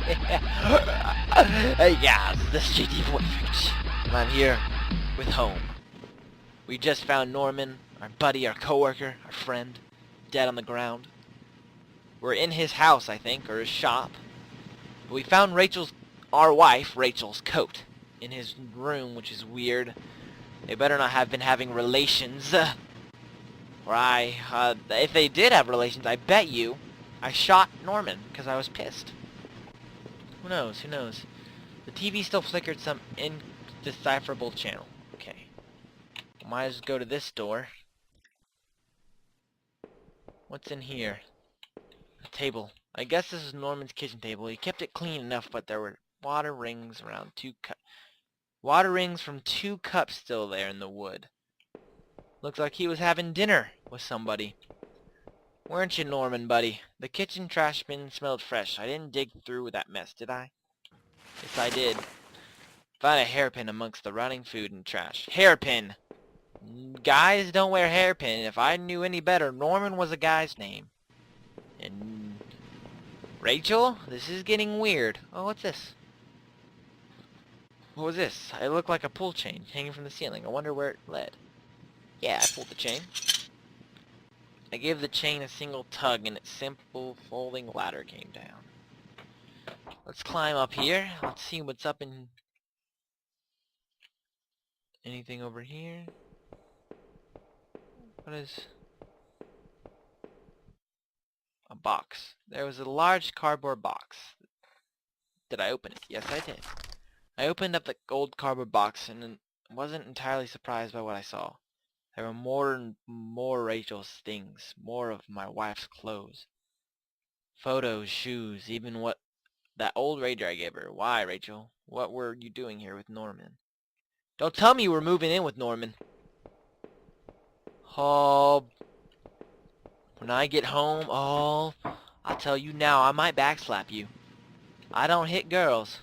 Hey guys, this is JT Perfect, and I'm here with Home. We just found Norman, our buddy, our coworker, our friend, dead on the ground. We're in his house, I think, or his shop. But we found our wife, Rachel's coat in his room, which is weird. They better not have been having relations. If they did have relations, I bet you I shot Norman because I was pissed. Who knows? Who knows? The TV still flickered some indecipherable channel. Okay. Might as well go to this door. What's in here? A table. I guess this is Norman's kitchen table. He kept it clean enough, but there were water rings around water rings from 2 cups still there in the wood. Looks like he was having dinner with somebody. Weren't you, Norman, buddy? The kitchen trash bin smelled fresh. I didn't dig through that mess, did I? Yes, I did. Found a hairpin amongst the rotting food and trash. Hairpin! Guys don't wear hairpin. If I knew any better, Norman was a guy's name. And Rachel? This is getting weird. Oh, what's this? What was this? It looked like a pull chain hanging from the ceiling. I wonder where it led. Yeah, I pulled the chain. I gave the chain a single tug and its simple folding ladder came down. Let's climb up here. Let's see what's up in... Anything over here? What is... A box. There was a large cardboard box. Did I open it? Yes, I did. I opened up the old cardboard box and wasn't entirely surprised by what I saw. There were more and more Rachel's things, more of my wife's clothes. Photos, shoes, even what that old radio I gave her. Why, Rachel? What were you doing here with Norman? Don't tell me you were moving in with Norman. Oh, when I get home, oh, I'll tell you now, I might backslap you. I don't hit girls.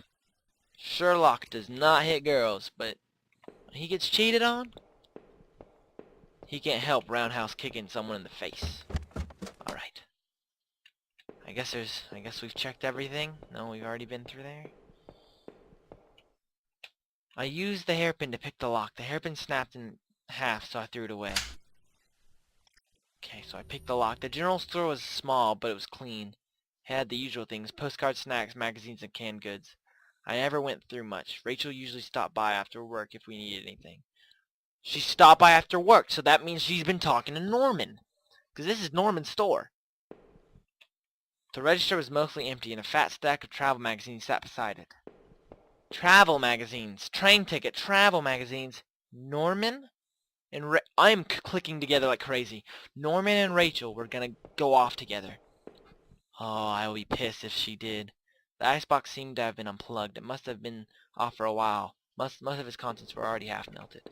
Sherlock does not hit girls, but when he gets cheated on, he can't help roundhouse kicking someone in the face. Alright. I guess we've checked everything. No, we've already been through there. I used the hairpin to pick the lock. The hairpin snapped in half, so I threw it away. Okay, so I picked the lock. The general store was small, but it was clean. It had the usual things: postcards, snacks, magazines, and canned goods. I never went through much. Rachel usually stopped by after work if we needed anything. She stopped by after work, so that means she's been talking to Norman. Because this is Norman's store. The register was mostly empty, and a fat stack of travel magazines sat beside it. Travel magazines. Train ticket. Travel magazines. Norman? And I'm clicking together like crazy. Norman and Rachel were gonna go off together. Oh, I would be pissed if she did. The icebox seemed to have been unplugged. It must have been off for a while. Most of its contents were already half melted.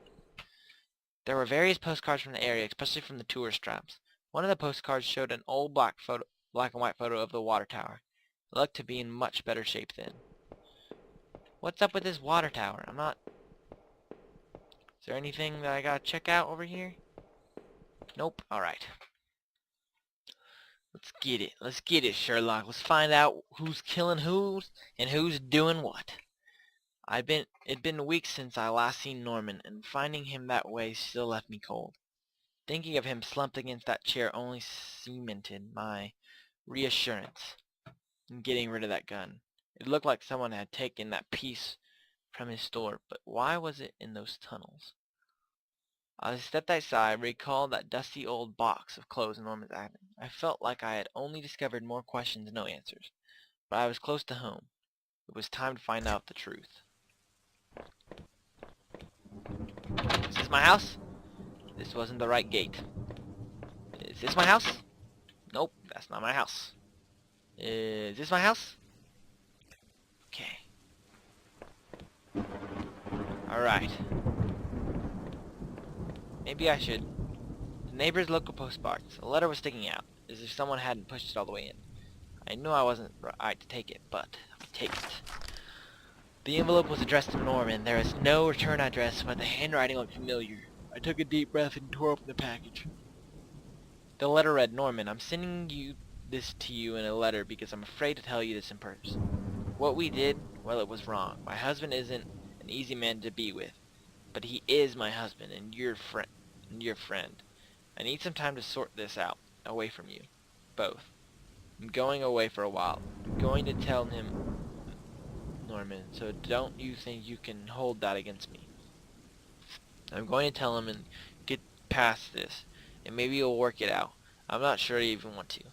There were various postcards from the area, especially from the tourist traps. One of the postcards showed an old black and white photo of the water tower. It looked to be in much better shape then. What's up with this water tower? Is there anything that I gotta check out over here? Nope. Alright. Let's get it. Let's get it, Sherlock. Let's find out who's killing who's and who's doing what. It'd been weeks since I last seen Norman, and finding him that way still left me cold. Thinking of him slumped against that chair only cemented my reassurance in getting rid of that gun. It looked like someone had taken that piece from his store, but why was it in those tunnels? As I stepped outside, recalled that dusty old box of clothes in Norman's attic. I felt like I had only discovered more questions and no answers, but I was close to home. It was time to find out the truth. Is this my house? This wasn't the right gate. Is this my house? Nope, that's not my house. Is this my house? Okay. Alright. Maybe I should. The neighbor's local postbox. A letter was sticking out, as if someone hadn't pushed it all the way in. I knew I wasn't right to take it, but I would take it. The envelope was addressed to Norman. There is no return address, but the handwriting looked familiar. I took a deep breath and tore open the package. The letter read, Norman, I'm sending this to you in a letter because I'm afraid to tell you this in person. What we did, well, it was wrong. My husband isn't an easy man to be with, but he is my husband and your friend. I need some time to sort this out, away from you, both. I'm going away for a while. I'm going to tell him, Norman, so don't you think you can hold that against me. I'm going to tell him and get past this, and maybe he'll work it out. I'm not sure I even want to,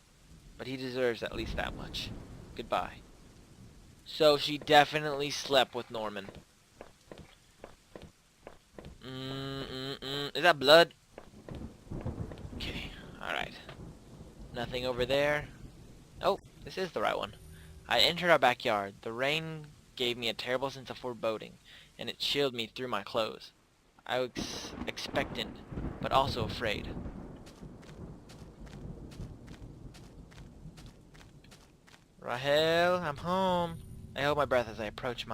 but he deserves at least that much. Goodbye. So she definitely slept with Norman. Is that blood? Okay, alright. Nothing over there. Oh, this is the right one. I entered our backyard. The rain gave me a terrible sense of foreboding, and it chilled me through my clothes. I was expectant, but also afraid. Rahel, I'm home. I held my breath as I approached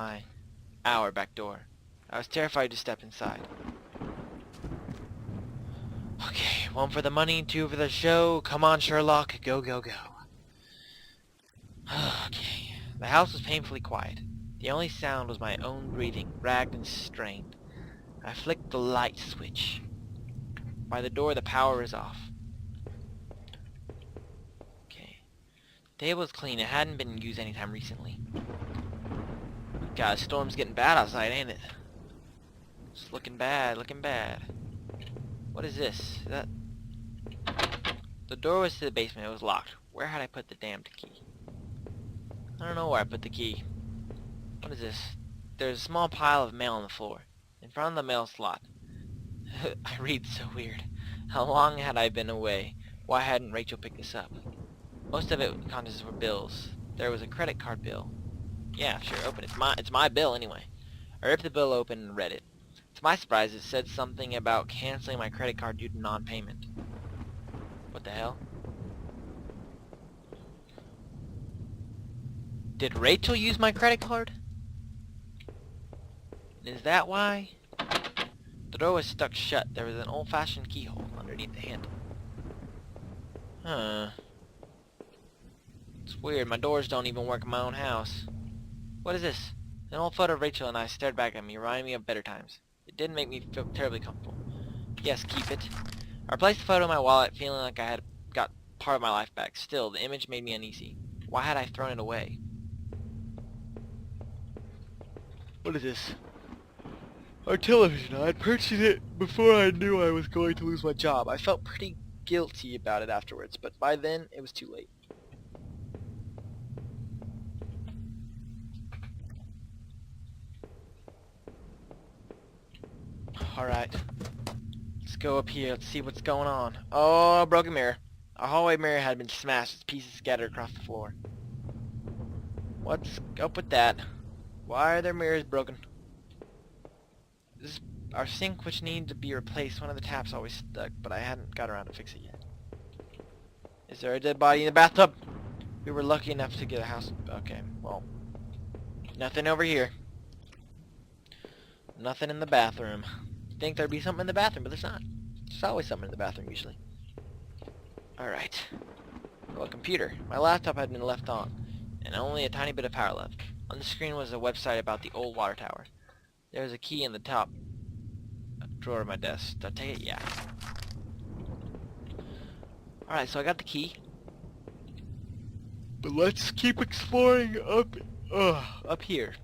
our back door. I was terrified to step inside. Okay, 1 for the money, 2 for the show. Come on, Sherlock. Go, go, go. Okay. The house was painfully quiet. The only sound was my own breathing, ragged and strained. I flicked the light switch. By the door, the power is off. Okay. The table was clean. It hadn't been used anytime recently. God, the storm's getting bad outside, ain't it? It's looking bad, looking bad. What is this? Is that... The door was to the basement. It was locked. Where had I put the damned key? I don't know where I put the key. What is this? There's a small pile of mail on the floor. In front of the mail slot. I read so weird. How long had I been away? Why hadn't Rachel picked this up? Most of it contents were bills. There was a credit card bill. Yeah, sure, open it. It's my bill anyway. I ripped the bill open and read it. To my surprise, it said something about canceling my credit card due to non-payment. What the hell? Did Rachel use my credit card? Is that why? The door was stuck shut. There was an old-fashioned keyhole underneath the handle. Huh. It's weird. My doors don't even work in my own house. What is this? An old photo of Rachel and I stared back at me, reminding me of better times. It didn't make me feel terribly comfortable. Yes, keep it. I placed the photo in my wallet, feeling like I had got part of my life back. Still, the image made me uneasy. Why had I thrown it away? What is this? Our television. I had purchased it before I knew I was going to lose my job. I felt pretty guilty about it afterwards, but by then, it was too late. Alright. Let's go up here. Let's see what's going on. Oh, a broken mirror. Our hallway mirror had been smashed, its pieces scattered across the floor. What's up with that? Why are their mirrors broken? This is our sink, which needed to be replaced. One of the taps always stuck, but I hadn't got around to fix it yet. Is there a dead body in the bathtub? We were lucky enough to get a house... Okay, well... Nothing over here. Nothing in the bathroom. You'd think there'd be something in the bathroom, but there's not. There's always something in the bathroom, usually. Alright. Oh, a computer. My laptop had been left on, and only a tiny bit of power left. On the screen was a website about the old water tower. There was a key in the top drawer of my desk. Did I take it? Yeah. Alright, so I got the key. But let's keep exploring up here.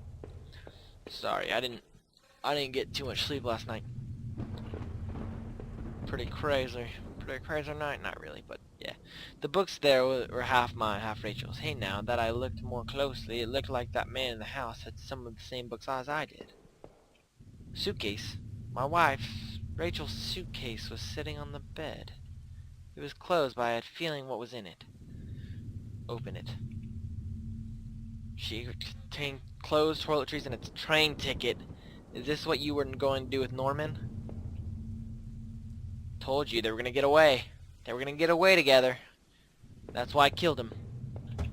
Sorry, I didn't get too much sleep last night. Pretty crazy night. Not really, but yeah. The books there were half mine, half Rachel's. Hey, now that I looked more closely, it looked like that man in the house had some of the same books as I did. Suitcase. My wife's, Rachel's suitcase was sitting on the bed. It was closed, but I had a feeling what was in it. Open it. She contained clothes, toiletries, and its train ticket. Is this what you were going to do with Norman? Told you they were going to get away. They were going to get away together. That's why I killed him.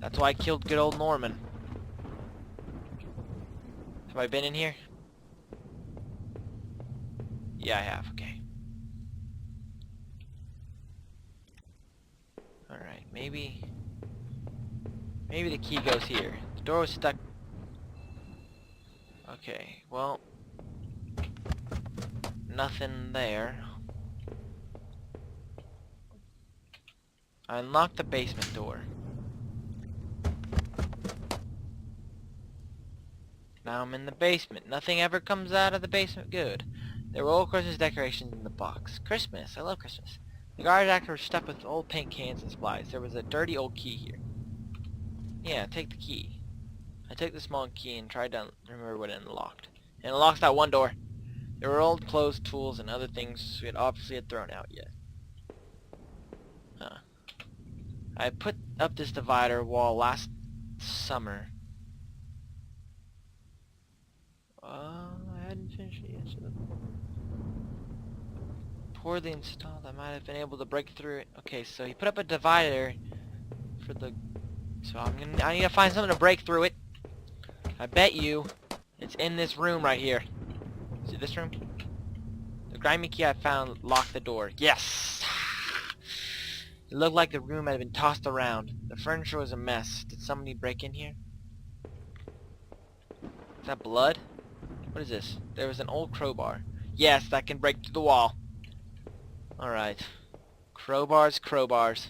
That's why I killed good old Norman. Have I been in here? Yeah, I have. Okay. Alright, maybe the key goes here. The door was stuck Okay, well, nothing there. I unlocked the basement door. Now I'm in the basement. Nothing ever comes out of the basement good. There were old Christmas decorations in the box. Christmas. I love Christmas. The garbage actor was stuffed with old paint cans and supplies. There was a dirty old key here. Yeah, take the key. I took the small key and tried to remember what it unlocked. And it unlocks that one door. There were old clothes, tools, and other things we had obviously had thrown out yet. Huh. I put up this divider wall last summer. I hadn't finished it yet. So poorly installed. I might have been able to break through it. Okay, so he put up a divider for the. So I need to find something to break through it. I bet you it's in this room right here. Is it this room? The grimy key I found locked the door. Yes! It looked like the room had been tossed around. The furniture was a mess. Did somebody break in here? Is that blood? What is this? There was an old crowbar. Yes, that can break through the wall. Alright. Crowbars, crowbars.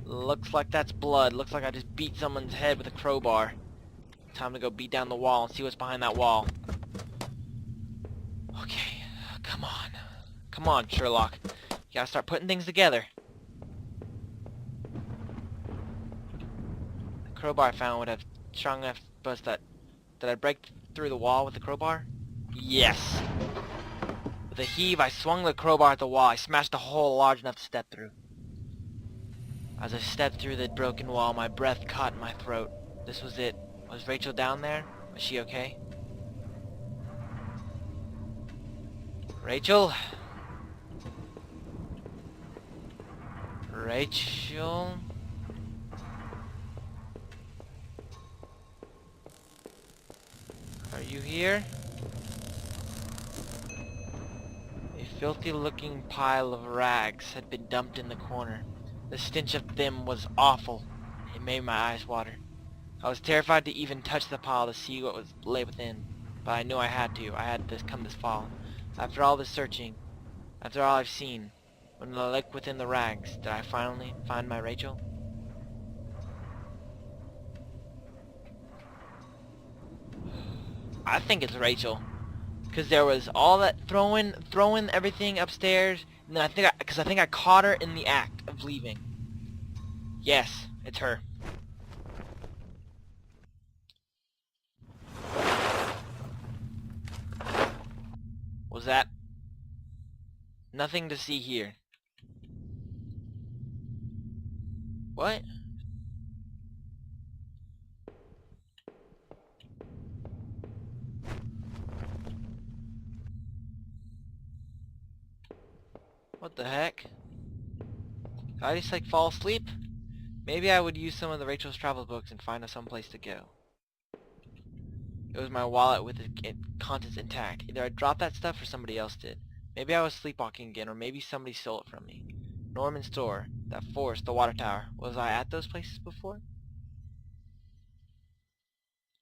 Looks like that's blood. Looks like I just beat someone's head with a crowbar. Time to go beat down the wall and see what's behind that wall. Okay, come on. Come on, Sherlock. You gotta start putting things together. The crowbar I found would have strong enough buzz that... Did I break through the wall with the crowbar? Yes! With a heave, I swung the crowbar at the wall. I smashed a hole large enough to step through. As I stepped through the broken wall, my breath caught in my throat. This was it. Was Rachel down there? Was she okay? Rachel? Rachel? Are you here? A filthy looking pile of rags had been dumped in the corner. The stench of them was awful. It made my eyes water. I was terrified to even touch the pile to see what lay within, but I knew I had to. I had to come this fall. After all this searching, after all I've seen, when I looked within the rags, did I finally find my Rachel? I think it's Rachel, because there was all that throwing everything upstairs, and then I think I caught her in the act of leaving. Yes, it's her. Was that? Nothing to see here. What? What the heck? Did I just like fall asleep? Maybe I would use some of the Rachel's travel books and find us some place to go. It was my wallet with its contents intact. Either I dropped that stuff or somebody else did. Maybe I was sleepwalking again, or maybe somebody stole it from me. Norman's store, that forest, the water tower. Was I at those places before?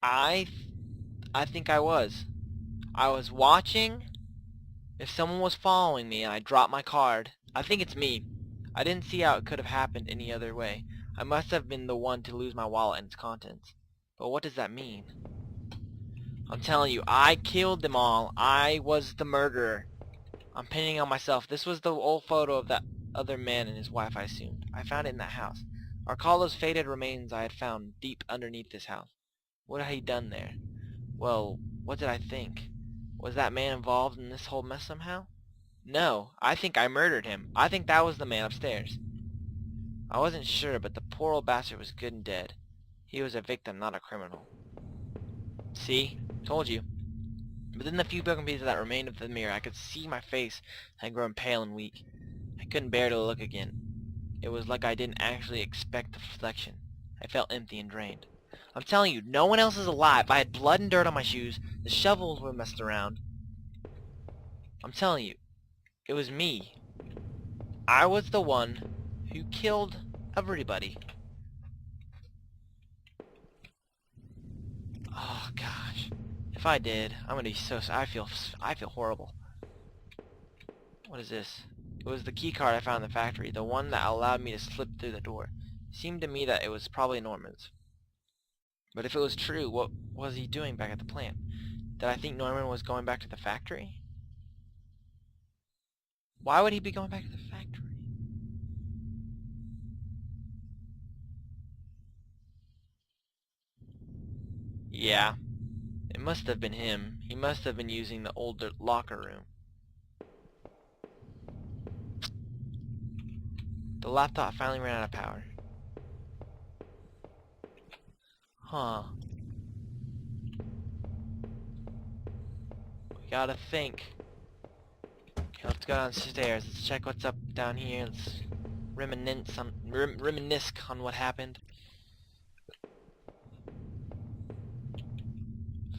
I think I was. I was watching if someone was following me and I dropped my card. I think it's me. I didn't see how it could have happened any other way. I must have been the one to lose my wallet and its contents. But what does that mean? I'm telling you, I killed them all. I was the murderer. I'm pinning on myself. This was the old photo of that other man and his wife, I assumed. I found it in that house. I recall those faded remains I had found deep underneath this house. What had he done there? Well, what did I think? Was that man involved in this whole mess somehow? No, I think I murdered him. I think that was the man upstairs. I wasn't sure, but the poor old bastard was good and dead. He was a victim, not a criminal. See? Told you. Within the few broken pieces that remained of the mirror, I could see my face had grown pale and weak. I couldn't bear to look again. It was like I didn't actually expect the reflection. I felt empty and drained. I'm telling you, no one else is alive. I had blood and dirt on my shoes. The shovels were messed around. I'm telling you, it was me. I was the one who killed everybody. Oh gosh. If I did, I'm gonna be so. I feel horrible. What is this? It was the key card I found in the factory, the one that allowed me to slip through the door. It seemed to me that it was probably Norman's. But if it was true, what was he doing back at the plant? Did I think Norman was going back to the factory? Why would he be going back to the factory? Yeah, it must have been him. He must have been using the old locker room. The laptop finally ran out of power. Huh. We gotta think. Okay, let's go downstairs. Let's check what's up down here. Let's reminisce on what happened.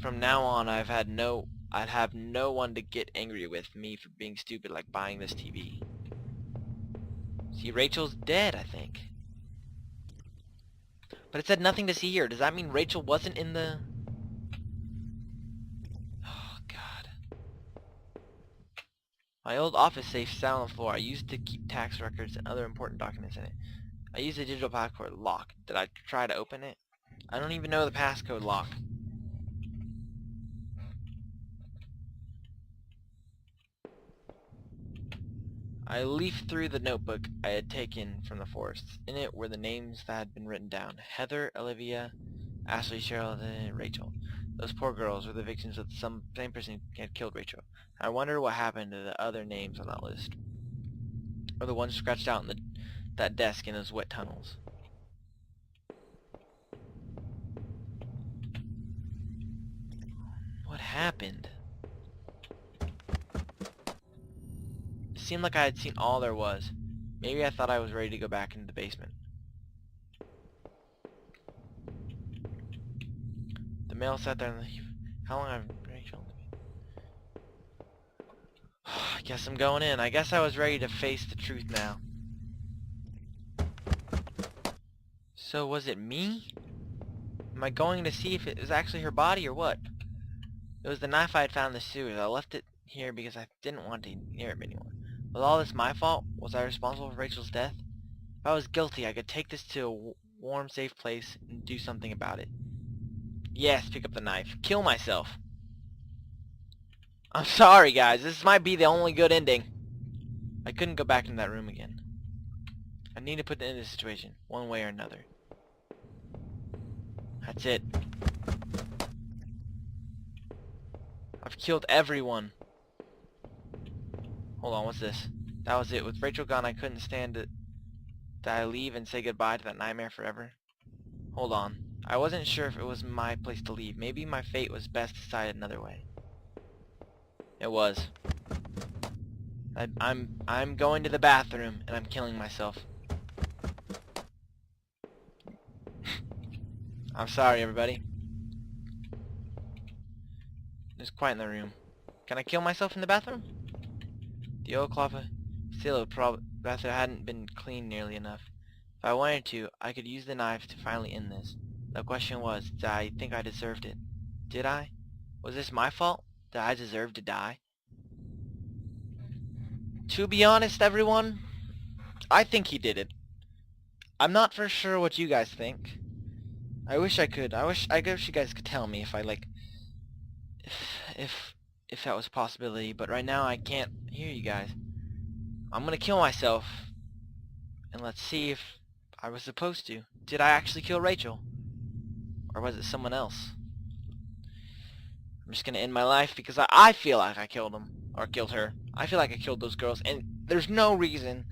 From now on, I'd have no one to get angry with me for being stupid like buying this TV. See, Rachel's dead, I think. But it said nothing to see here. Does that mean Rachel wasn't in the... Oh, God. My old office safe sat on the floor. I used it to keep tax records and other important documents in it. I used a digital passcode lock. Did I try to open it? I don't even know the passcode lock. I leafed through the notebook I had taken from the forests. In it were the names that had been written down. Heather, Olivia, Ashley, Cheryl, and Rachel. Those poor girls were the victims of some same person who had killed Rachel. I wondered what happened to the other names on that list. Or the ones scratched out in that desk in those wet tunnels. What happened? It seemed like I had seen all there was. Maybe I thought I was ready to go back into the basement. The mail sat there in the... How long have Rachel... I guess I'm going in. I guess I was ready to face the truth now. So was it me? Am I going to see if it was actually her body or what? It was the knife I had found in the sewers. I left it here because I didn't want to near it anymore. Was all this my fault? Was I responsible for Rachel's death? If I was guilty, I could take this to a warm, safe place and do something about it. Yes, pick up the knife. Kill myself. I'm sorry, guys. This might be the only good ending. I couldn't go back into that room again. I need to put an end to the situation, one way or another. That's it. I've killed everyone. Hold on, what's this? That was it. With Rachel gone, I couldn't stand it. Did I leave and say goodbye to that nightmare forever? Hold on. I wasn't sure if it was my place to leave. Maybe my fate was best decided another way. It was. I'm going to the bathroom and I'm killing myself. I'm sorry, everybody. It's quiet in the room. Can I kill myself in the bathroom? The old closet bathroom hadn't been cleaned nearly enough. If I wanted to, I could use the knife to finally end this. The question was, did I think I deserved it? Did I? Was this my fault? Did I deserve to die? To be honest, everyone, I think he did it. I'm not for sure what you guys think. I wish I could. I wish you guys could tell me if I if that was a possibility, but right now I can't hear you guys. I'm gonna kill myself, and let's see if I was supposed to. Did I actually kill Rachel? Or was it someone else? I'm just gonna end my life because I feel like I killed him, or killed her. I feel like I killed those girls, and there's no reason.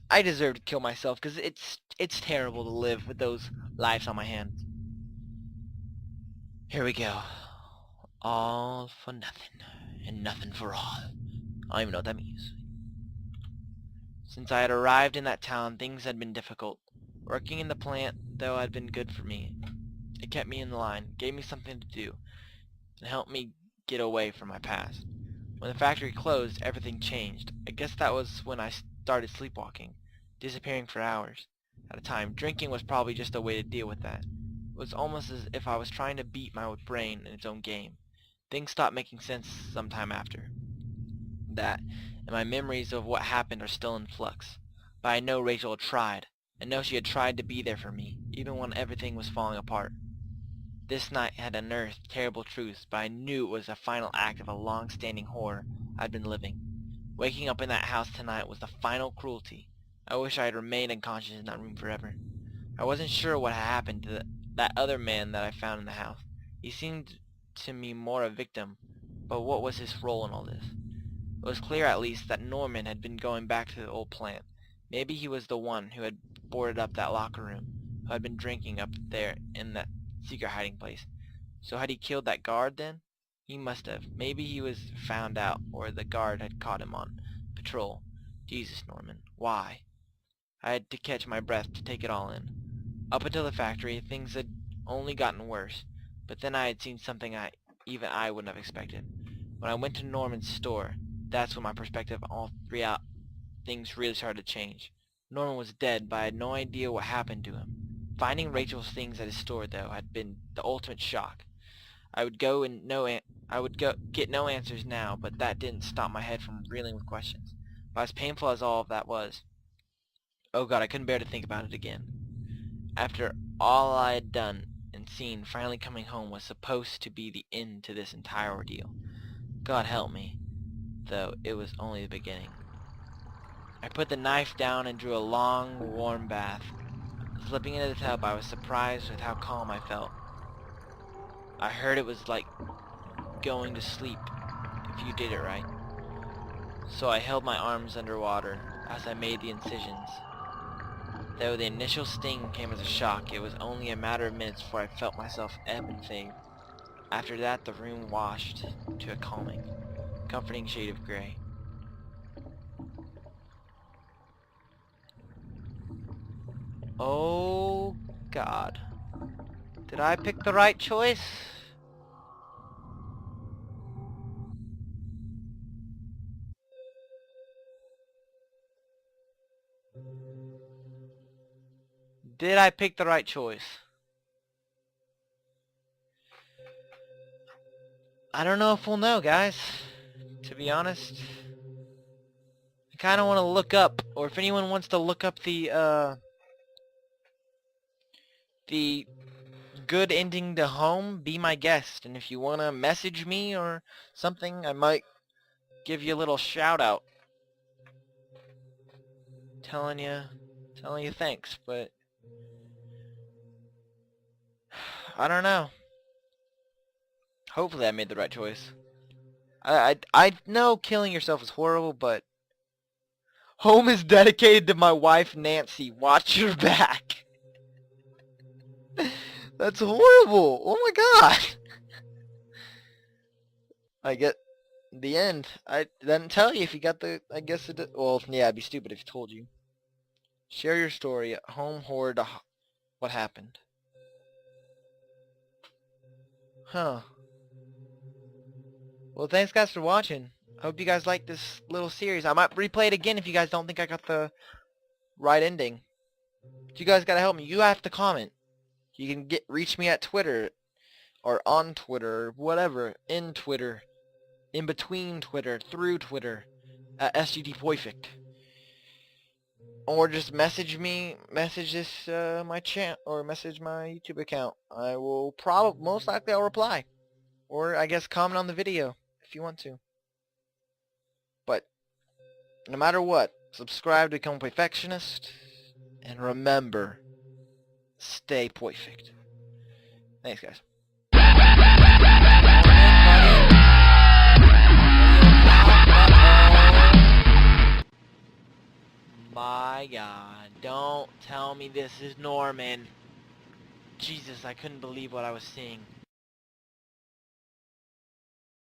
I deserve to kill myself because it's terrible to live with those lives on my hands. Here we go. All for nothing, and nothing for all. I don't even know what that means. Since I had arrived in that town, things had been difficult. Working in the plant, though, had been good for me. It kept me in the line, gave me something to do, and helped me get away from my past. When the factory closed, everything changed. I guess that was when I started sleepwalking, disappearing for hours at a time. Drinking was probably just a way to deal with that. was almost as if I was trying to beat my brain in its own game. Things stopped making sense sometime after that, and my memories of what happened are still in flux. But I know Rachel had tried. I know she had tried to be there for me, even when everything was falling apart. This night had unearthed terrible truths, but I knew it was a final act of a long-standing horror I'd been living. Waking up in that house tonight was the final cruelty. I wish I had remained unconscious in that room forever. I wasn't sure what had happened to that other man that I found in the house. He seemed to me more a victim, but what was his role in all this? It was clear at least that Norman had been going back to the old plant. Maybe he was the one who had boarded up that locker room, who had been drinking up there in that secret hiding place. So had he killed that guard then? He must have. Maybe he was found out, or the guard had caught him on patrol. Jesus, Norman, why? I had to catch my breath to take it all in. Up until the factory, things had only gotten worse, but then I had seen something even I wouldn't have expected. When I went to Norman's store, that's when my perspective on all things really started to change. Norman was dead, but I had no idea what happened to him. Finding Rachel's things at his store, though, had been the ultimate shock. I would get no answers now, but that didn't stop my head from reeling with questions. But as painful as all of that was, oh God, I couldn't bear to think about it again. After all I had done and seen, finally coming home was supposed to be the end to this entire ordeal. God help me, though it was only the beginning. I put the knife down and drew a long, warm bath. Slipping into the tub, I was surprised with how calm I felt. I heard it was like going to sleep if you did it right. So I held my arms underwater as I made the incisions. Though the initial sting came as a shock, it was only a matter of minutes before I felt myself ebb and fade. After that, the room washed to a calming, comforting shade of gray. Oh God. Did I pick the right choice? Did I pick the right choice? I don't know if we'll know, guys. To be honest, I kind of want to look up, or if anyone wants to look up the good ending to Home, be my guest. And if you want to message me or something, I might give you a little shout out. Telling you thanks, but I don't know. Hopefully I made the right choice. I know killing yourself is horrible, but Home is dedicated to my wife Nancy. Watch your back. That's horrible. Oh my God. I get the end. I didn't tell you if you got the. I guess it. Well, yeah, it'd be stupid if I told you. Share your story at Home Horror. What happened? Huh. Well, thanks guys for watching. Hope you guys like this little series. I might replay it again if you guys don't think I got the right ending. But you guys gotta help me. You have to comment. You can reach me at Twitter, or on Twitter, or whatever, in Twitter, in between Twitter, through Twitter, at SGDPoifict. Or just message this my channel, or message my YouTube account. I will most likely I'll reply. Or I guess comment on the video if you want to. But no matter what, subscribe to become a perfectionist, and remember, stay perfect. Thanks, guys. My God, don't tell me this is Norman. Jesus, I couldn't believe what I was seeing.